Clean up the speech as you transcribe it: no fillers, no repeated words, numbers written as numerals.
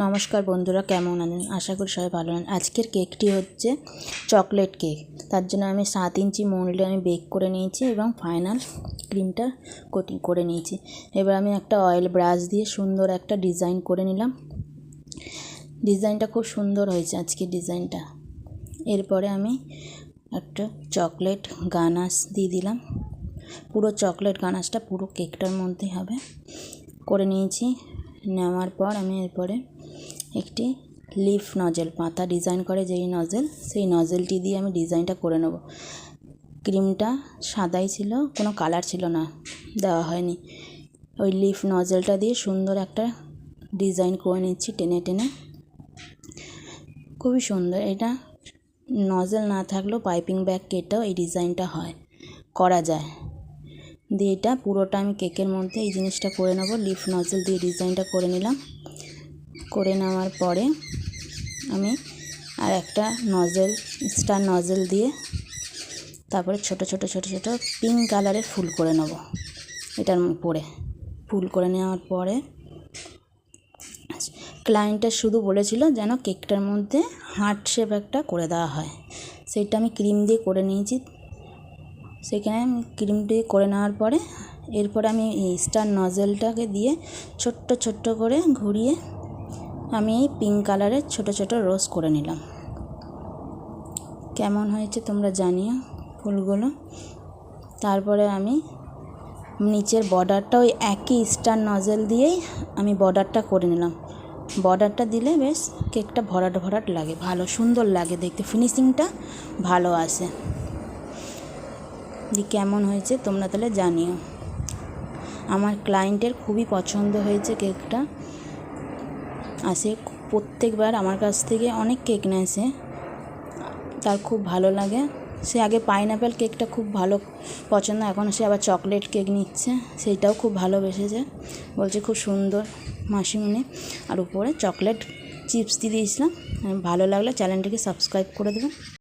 নমস্কার বন্ধুরা, কেমন আছেন? আশা করি সবাই ভালো আছেন। আজকের কেকটি হচ্ছে চকলেট কেক। তার জন্য আমি 7 ইঞ্চি মোল্ডে আমি বেক করে নিয়েছি এবং ফাইনাল ক্রিমটা কোটিং করে নিয়েছি। এবার আমি একটা অয়েল ব্রাশ দিয়ে সুন্দর একটা ডিজাইন করে নিলাম। ডিজাইনটা খুব সুন্দর হয়েছে আজকের ডিজাইনটা। এরপরে আমি একটা চকলেট গানাশ দিয়ে দিলাম। পুরো চকলেট গানাশটা পুরো কেকটার মধ্যেই হবে। করে নিয়েছি। নেওয়ার পর আমি এরপরে একটি লিফ নজেল, পাতা ডিজাইন করে যেই নজেল, সেই নজেলটি দিয়ে আমি ডিজাইনটা করে নেব। ক্রিমটা সাদাই ছিল, কোনো কালার ছিল না, দেওয়া হয়নি। ওই লিফ নজেলটা দিয়ে সুন্দর একটা ডিজাইন করে নিচ্ছি টেনে টেনে। খুবই সুন্দর। এটা নজেল না থাকলেও পাইপিং ব্যাগ কেটেও এই ডিজাইনটা করা যায়। দিয়ে এটা পুরোটা আমি কেকের মধ্যে এই জিনিসটা করে নেব। লিফ নজেল দিয়ে ডিজাইনটা করে নিলাম। করে নেওয়ার পরে আমি আর একটা নজেল, স্টার নজেল দিয়ে তারপরে ছোট ছোট ছোট ছোট পিঙ্ক কালারের ফুল করে নেব। এটার উপরে ফুল করে নেওয়ার পরে ক্লায়েন্টের শুধু বলেছিল যেন কেকটার মধ্যে হার্ট শেপ একটা করে দেওয়া হয়, সেইটা আমি ক্রিম দিয়ে করে নিয়েছি। সেখানে আমি ক্রিম দিয়ে করে নেওয়ার পরে এরপরে আমি এই স্টার নজেলটাকে দিয়ে ছোট্ট ছোট্ট করে ঘুরিয়ে আমি এই পিঙ্ক কালারের ছোট ছোট রোজ করে নিলাম। কেমন হয়েছে তোমরা জানিও ফুলগুলো। তারপরে আমি নিচের বর্ডারটা ওই একই স্টার নজেল দিয়েই আমি বর্ডারটা করে নিলাম। বর্ডারটা দিলে বেশ কেকটা ভরাট ভরাট লাগে, ভালো সুন্দর লাগে দেখতে, ফিনিশিংটা ভালো আসে। কেমন হয়েছে তোমরা তাহলে জানিও। আমার ক্লায়েন্টের খুবই পছন্দ হয়েছে কেকটা। আসে প্রত্যেকবার আমার কাছ থেকে অনেক কেক নেয়, তার খুব ভালো লাগে। সে আগে পাইনঅ্যাপেল কেকটা খুব ভালো পছন্দ, এখন সে আবার চকলেট কেক নিচ্ছে, সেইটাও খুব ভালোবেসেছে। বলছে খুব সুন্দর মাসিমণি। আর উপরে চকলেট চিপস দিয়ে দিয়েছিলাম। ভালো লাগলে চ্যানেলটিকে সাবস্ক্রাইব করে দেবেন।